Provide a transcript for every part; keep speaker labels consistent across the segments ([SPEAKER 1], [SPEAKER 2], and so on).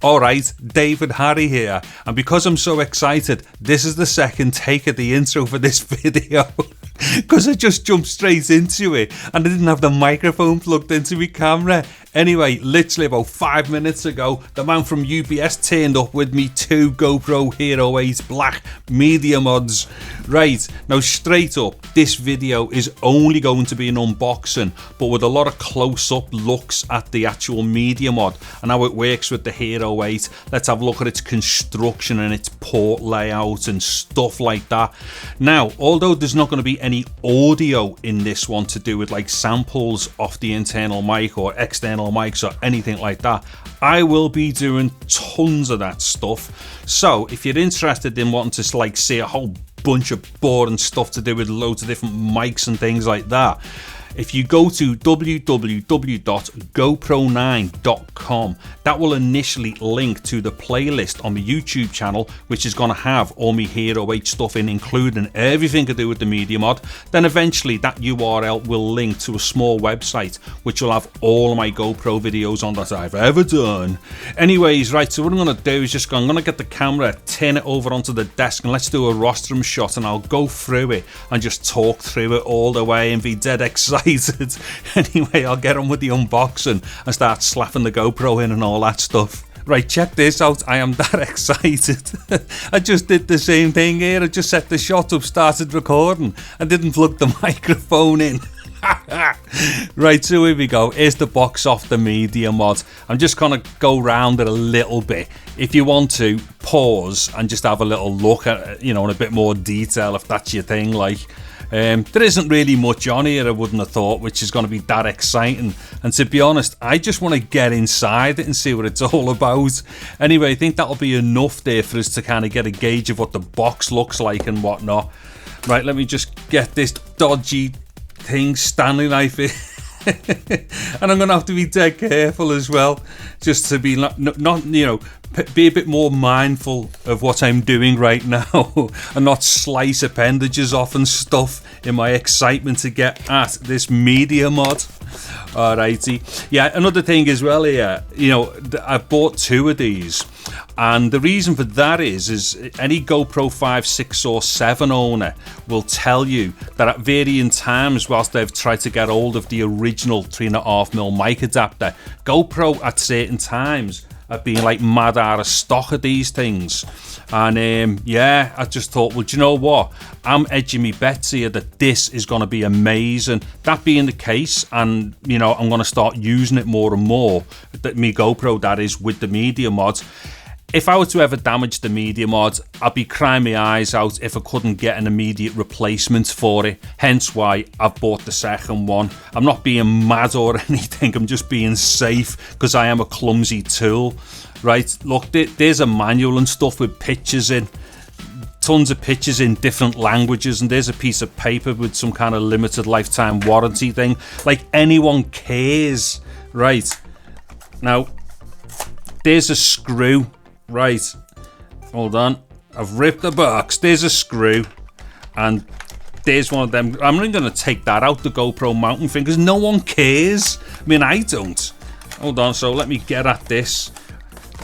[SPEAKER 1] Alright, David Harry here, and because I'm so excited, this is the second take of the intro for this video. Because I just jumped straight into it, and I didn't have the microphone plugged into my camera. Anyway, literally about 5 minutes ago, the man from UBS turned up with me 2 GoPro Hero 8 Black Media Mods. Right, now straight up, this video is only going to be an unboxing, but with a lot of close-up looks at the actual media mod and how it works with the Hero 8. Let's have a look at its construction and its port layout and stuff like that. Now, although there's not going to be any audio in this one to do with like samples off the internal mic or external mics or anything like that, I will be doing tons of that stuff. So if you're interested in wanting to like see a whole bunch of boring stuff to do with loads of different mics and things like that, if you go to www.gopro9.com, that will initially link to the playlist on the YouTube channel, which is going to have all my Hero 8 stuff in, including everything to do with the media mod. Then eventually that URL will link to a small website, which will have all of my GoPro videos on that I've ever done. Anyways, right, so what I'm going to do is I'm going to get the camera, turn it over onto the desk, and let's do a rostrum shot, and I'll go through it and just talk through it all the way and be dead excited. Anyway, I'll get on with the unboxing and start slapping the GoPro in and all that stuff. Right, check this out. I am that excited. I just did the same thing here. I just set the shot up, started recording, and didn't plug the microphone in. Right, so here we go. Here's the box off the media mod. I'm just gonna go round it a little bit. If you want to, pause and just have a little look at it, you know, in a bit more detail if that's your thing. Like, there isn't really much on here, I wouldn't have thought, which is going to be that exciting. And to be honest, I just want to get inside it and see what it's all about. Anyway, I think that'll be enough there for us to kind of get a gauge of what the box looks like and whatnot. Right, let me just get this dodgy thing, Stanley knife in. And I'm going to have to be dead careful as well, just to be not you know, be a bit more mindful of what I'm doing right now and not slice appendages off and stuff in my excitement to get at this media mod. Alrighty. Yeah, another thing as well here, you know, I've bought 2 of these, and the reason for that is any GoPro 5, 6 or 7 owner will tell you that at varying times, whilst they've tried to get hold of the original 3.5mm mic adapter, GoPro at certain times have been like mad out of stock of these things. And yeah, I just thought, well, do you know what? I'm edging me bets here that this is going to be amazing. That being the case, and you know, I'm going to start using it more and more, that me GoPro, that is, with the media mods. If I were to ever damage the media mod, I'd be crying my eyes out if I couldn't get an immediate replacement for it. Hence why I've bought the second one. I'm not being mad or anything, I'm just being safe because I am a clumsy tool. Right, look, there's a manual and stuff with pictures in. Tons of pictures in different languages, and there's a piece of paper with some kind of limited lifetime warranty thing. Like anyone cares. Right, now, there's a screw. Right, hold on, I've ripped the box. There's a screw, and there's one of them. I'm only going to take that out, the GoPro mounting thing, because no one cares. I mean, I don't. Hold on, so let me get at this.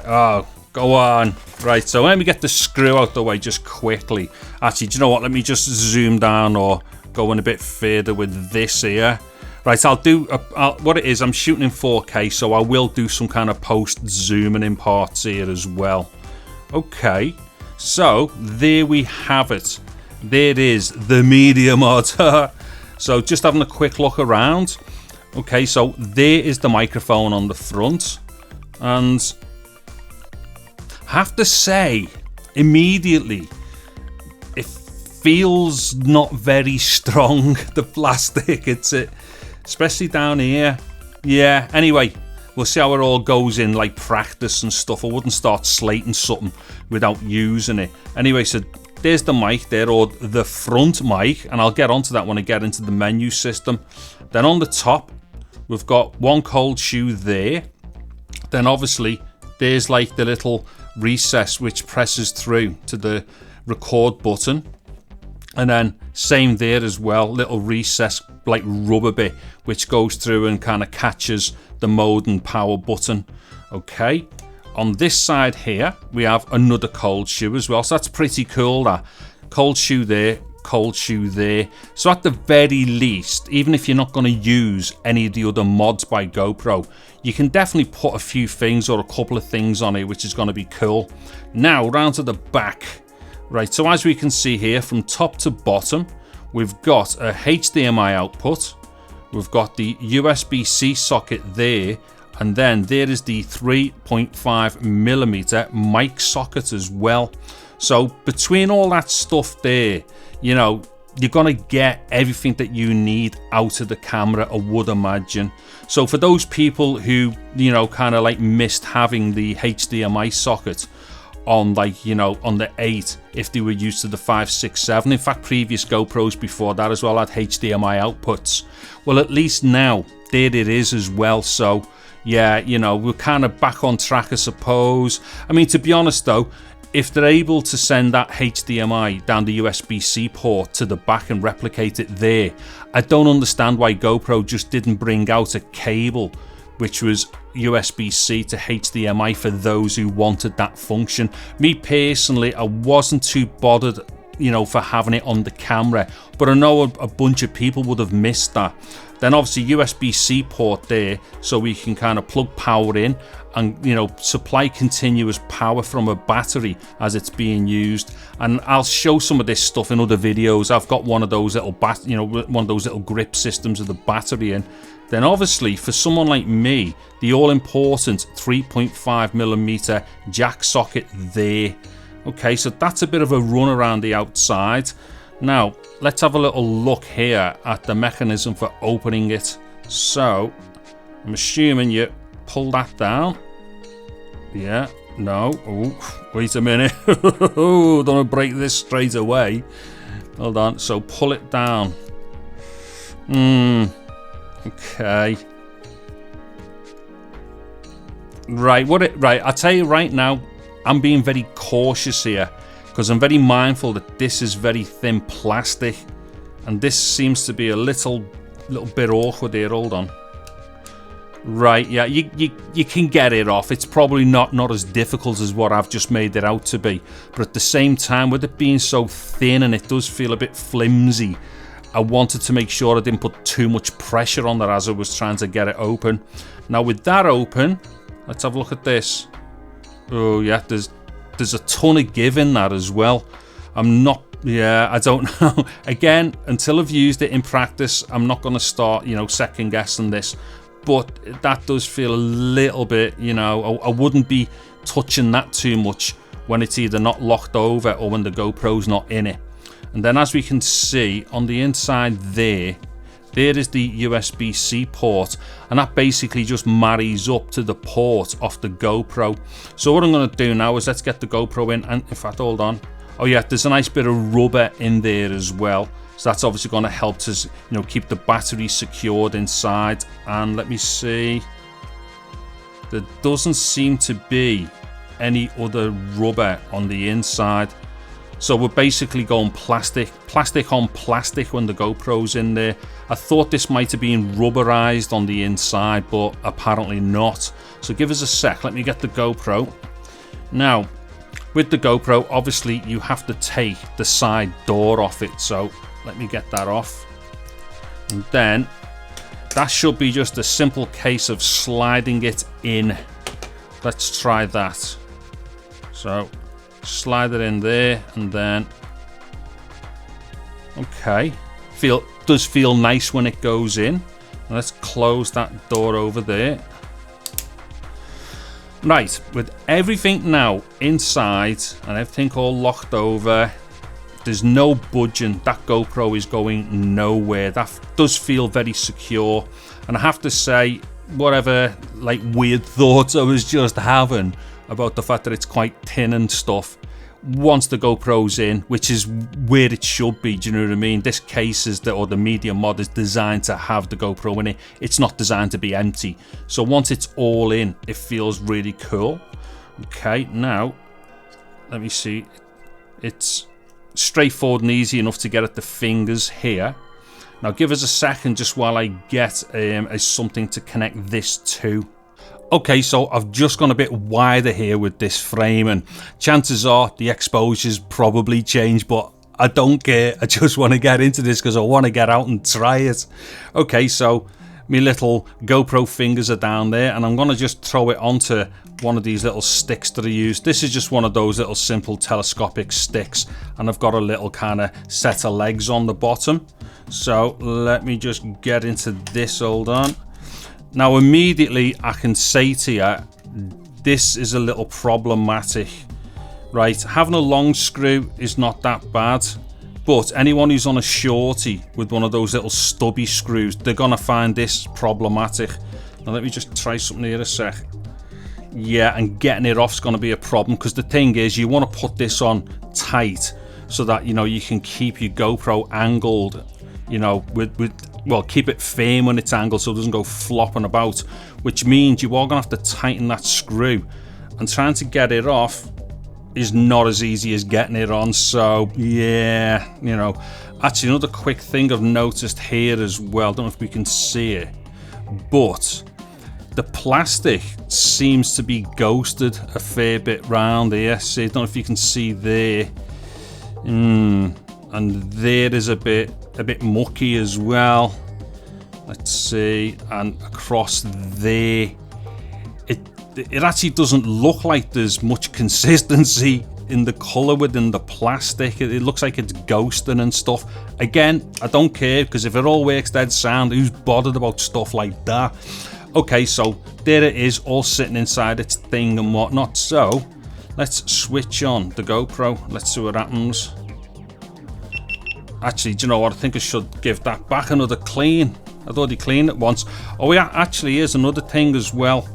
[SPEAKER 1] Oh, go on. Right, so let me get the screw out the way just quickly. Actually, do you know what? Let me just zoom down or go in a bit further with this here. Right, I'll do what it is. I'm shooting in 4K, so I will do some kind of post zooming in parts here as well. Okay, so there we have it. There it is, the media mod. So just having a quick look around. Okay, so there is the microphone on the front, and I have to say, immediately, it feels not very strong. The plastic, especially down here. Yeah, anyway, we'll see how it all goes in like practice and stuff. I wouldn't start slating something without using it. Anyway, so there's the mic there, or the front mic, and I'll get onto that when I get into the menu system. Then on the top, we've got one cold shoe there. Then obviously there's like the little recess which presses through to the record button. And then same there as well, little recess like rubber bit which goes through and kind of catches the mode and power button. Okay, on this side here, we have another cold shoe as well. So that's pretty cool, that. Cold shoe there, cold shoe there. So at the very least, even if you're not going to use any of the other mods by GoPro, you can definitely put a few things or a couple of things on it, which is going to be cool. Now, round to the back. Right, so as we can see here, from top to bottom, we've got a HDMI output. We've got the USB-C socket there. And then there is the 3.5mm mic socket as well. So between all that stuff there, you know, you're going to get everything that you need out of the camera, I would imagine. So for those people who, you know, kind of like missed having the HDMI socket on, like, you know, on the 8, if they were used to the 5, 6, 7. In fact, previous GoPros before that as well had HDMI outputs. Well, at least now, there it is as well. So yeah, you know, we're kind of back on track, I suppose. I mean, to be honest though, if they're able to send that HDMI down the USB-C port to the back and replicate it there, I don't understand why GoPro just didn't bring out a cable which was USB-C to HDMI for those who wanted that function. Me personally, I wasn't too bothered, you know, for having it on the camera, but I know a bunch of people would have missed that. Then obviously USB-C port there, so we can kind of plug power in and, you know, supply continuous power from a battery as it's being used. And I'll show some of this stuff in other videos. I've got one of those little one of those little grip systems with the battery in. Then obviously for someone like me, the all-important 3.5mm jack socket there. Okay, so that's a bit of a run around the outside. Now, let's have a little look here at the mechanism for opening it. So, I'm assuming you pull that down. Yeah, no. Oh, wait a minute. Don't want to break this straight away. Hold on. So, pull it down. Okay. Right, I'll tell you right now, I'm being very cautious here, because I'm very mindful that this is very thin plastic, and this seems to be a little bit awkward here. Hold on. Right, yeah, you can get it off. It's probably not as difficult as what I've just made it out to be, but at the same time, with it being so thin and it does feel a bit flimsy, I wanted to make sure I didn't put too much pressure on that as I was trying to get it open. Now with that open, let's have a look at this. Oh yeah, there's a ton of give in that as well. I don't know. Again, until I've used it in practice, I'm not going to start, you know, second guessing this. But that does feel a little bit, you know, I wouldn't be touching that too much when it's either not locked over or when the GoPro's not in it. And then as we can see on the inside there is the USB-C port, and that basically just marries up to the port off the GoPro. So what I'm going to do now is let's get the GoPro in, and in fact, hold on. Oh yeah, there's a nice bit of rubber in there as well. So that's obviously going to help us, you know, keep the battery secured inside. And let me see. There doesn't seem to be any other rubber on the inside. So we're basically going plastic on plastic when the GoPro's in there. I thought this might have been rubberized on the inside, but apparently not. So give us a sec, let me get the GoPro. Now, with the GoPro, obviously you have to take the side door off it. So let me get that off. And then that should be just a simple case of sliding it in. Let's try that. So slide it in there, and then okay, does feel nice when it goes in. Let's close that door over there. Right, with everything now inside and everything all locked over, there's no budging. That GoPro is going nowhere. That does feel very secure, and I have to say, whatever like weird thoughts I was just having about the fact that it's quite thin and stuff, once the GoPro's in, which is where it should be, do you know what I mean? This case is or the media mod is designed to have the GoPro in it. It's not designed to be empty. So once it's all in, it feels really cool. Okay, now let me see. It's straightforward and easy enough to get at the fingers here. Now give us a second just while I get something to connect this to. Okay, so I've just gone a bit wider here with this frame, and chances are the exposure's probably changed, but I don't care. I just want to get into this because I want to get out and try it. Okay, so my little GoPro fingers are down there, and I'm going to just throw it onto one of these little sticks that I use. This is just one of those little simple telescopic sticks, and I've got a little kind of set of legs on the bottom. So let me just get into this. Hold on. Now immediately I can say to you, this is a little problematic, right? Having a long screw is not that bad, but anyone who's on a shorty with one of those little stubby screws, they're gonna find this problematic. Now let me just try something here a sec. Yeah, and getting it off is gonna be a problem, because the thing is, you want to put this on tight so that, you know, you can keep your GoPro angled, you know, well, keep it firm when it's angled so it doesn't go flopping about, which means you are going to have to tighten that screw, and trying to get it off is not as easy as getting it on. So yeah, you know, actually another quick thing I've noticed here as well, don't know if we can see it, but the plastic seems to be ghosted a fair bit round here. See, I don't know if you can see there, and there is a bit mucky as well. Let's see, and across there, it actually doesn't look like there's much consistency in the color within the plastic. It looks like it's ghosting and stuff. Again, I don't care, because if it all works dead sound, who's bothered about stuff like that? Okay, so there it is, all sitting inside its thing and whatnot. So let's switch on the GoPro. Let's see what happens. Actually, do you know what? I think I should give that back another clean. I'd already cleaned it once. Oh yeah, actually, here's another thing as well.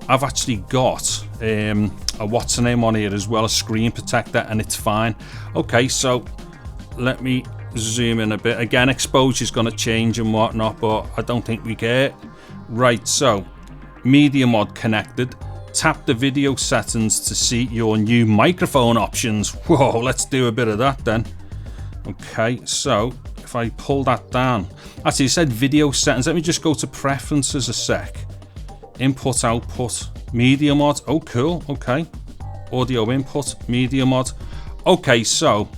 [SPEAKER 1] I've actually got a what's the name on here as well, a screen protector, and it's fine. Okay, so let me zoom in a bit. Again, exposure's going to change and whatnot, but I don't think we care. Right, so media mod connected. Tap the video settings to see your new microphone options. Whoa, let's do a bit of that then. Okay, so if I pull that down, actually it said video settings. Let me just go to preferences a sec. Input, output, media mod. Oh, cool. Okay, audio input, media mod. Okay, so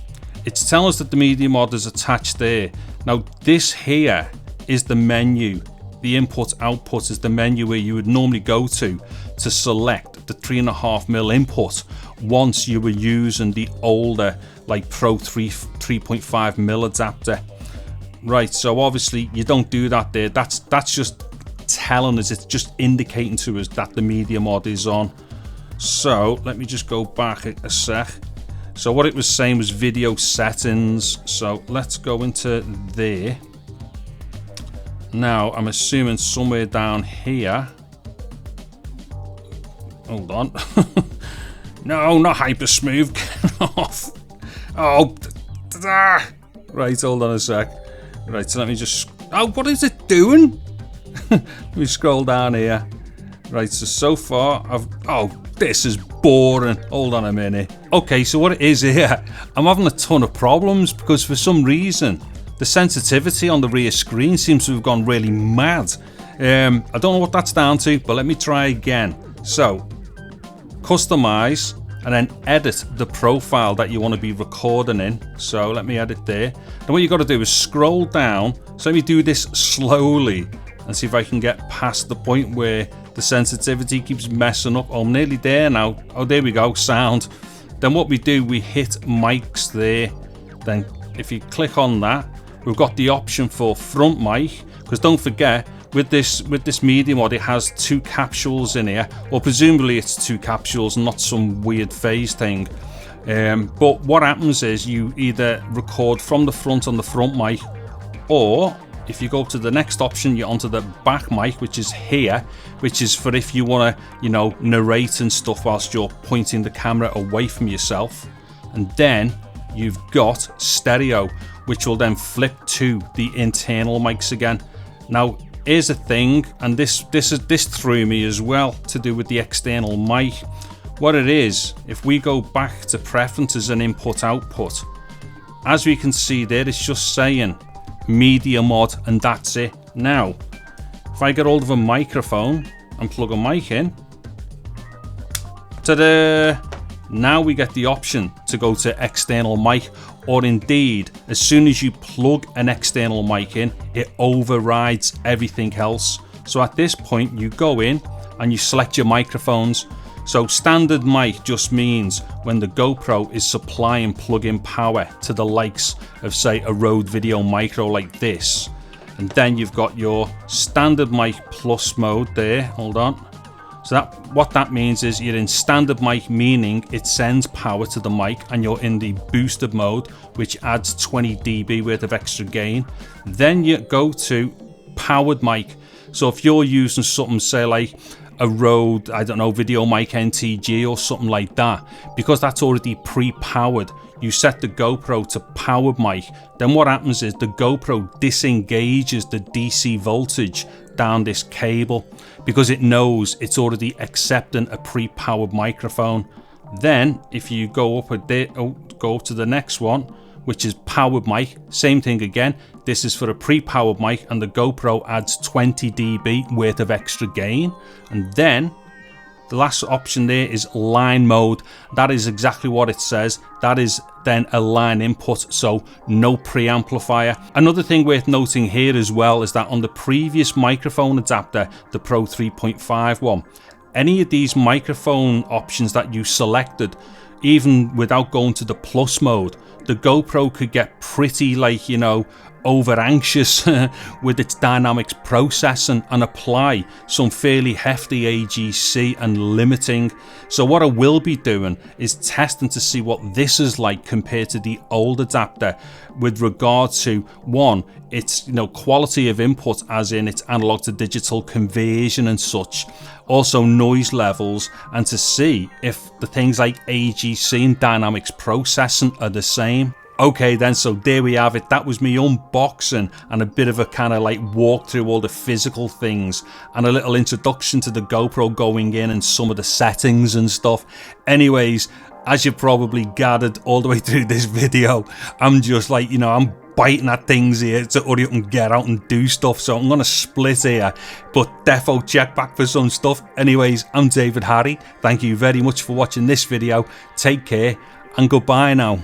[SPEAKER 1] it's telling us that the media mod is attached there. Now this here is the menu. The input output is the menu where you would normally go to select the 3.5mm input once you were using the older like Pro 3.5mm adapter. Right, so obviously you don't do that there. That's just telling us, it's just indicating to us that the media mod is on. So let me just go back a sec. So what it was saying was video settings. So let's go into there. Now I'm assuming somewhere down here. Hold on. No, not hyper smooth. Get off. Oh, right, hold on a sec. Right, so let me just. Oh, what is it doing? Let me scroll down here. Right, so far I've. Oh, this is boring. Hold on a minute. Okay, so what it is here, I'm having a ton of problems because for some reason the sensitivity on the rear screen seems to have gone really mad. I don't know what that's down to, but let me try again. So, customize and then edit the profile that you want to be recording in. So let me edit there. And what you got to do is scroll down. So let me do this slowly and see if I can get past the point where the sensitivity keeps messing up. Oh, I'm nearly there now. Oh, there we go, sound. Then what we do, we hit mics there. Then if you click on that, we've got the option for front mic, because don't forget, with this media mod, it has two capsules in here. Well, presumably it's two capsules, not some weird phase thing. But what happens is you either record from the front on the front mic, or if you go to the next option, you're onto the back mic, which is here, which is for if you want to, you know, narrate and stuff whilst you're pointing the camera away from yourself. And then you've got stereo, which will then flip to the internal mics again. Now, here's the thing, and this threw me as well, to do with the external mic. What it is, if we go back to preferences and input output, as we can see there, it's just saying media mod, and that's it. Now, if I get hold of a microphone and plug a mic in. Ta-da! Now we get the option to go to external mic, or indeed, as soon as you plug an external mic in, it overrides everything else. So at this point, you go in and you select your microphones. So standard mic just means when the GoPro is supplying plug-in power to the likes of, say, a Rode Video Micro like this. And then you've got your standard mic plus mode there. Hold on. So what that means is you're in standard mic, meaning it sends power to the mic, and you're in the boosted mode, which adds 20 dB worth of extra gain. Then you go to powered mic. So if you're using something, say like a Rode, I don't know, Video Mic NTG or something like that, because that's already pre-powered, you set the GoPro to powered mic. Then what happens is the GoPro disengages the DC voltage down this cable because it knows it's already accepting a pre-powered microphone. Then if you go up go up to the next one, which is powered mic, same thing again. This is for a pre-powered mic, and the GoPro adds 20 dB worth of extra gain. And then the last option there is line mode. That is exactly what it says. That is then a line input, so no preamplifier. Another thing worth noting here as well is that on the previous microphone adapter, the Pro 3.5 one, any of these microphone options that you selected, even without going to the plus mode, the GoPro could get pretty, like, you know, over anxious with its dynamics processing and apply some fairly hefty AGC and limiting. So what I will be doing is testing to see what this is like compared to the old adapter with regard to, one, its, you know, quality of input, as in its analog to digital conversion and such, also noise levels, and to see if the things like AGC and dynamics processing are the same. Okay then, so there we have it. That was me unboxing and a bit of a kind of like walk through all the physical things and a little introduction to the GoPro going in and some of the settings and stuff. Anyways, as you probably gathered all the way through this video, I'm just like, you know, I'm biting at things here to hurry up and get out and do stuff, so I'm gonna split here, but defo check back for some stuff. Anyways, I'm David Harry. Thank you very much for watching this video. Take care and goodbye now.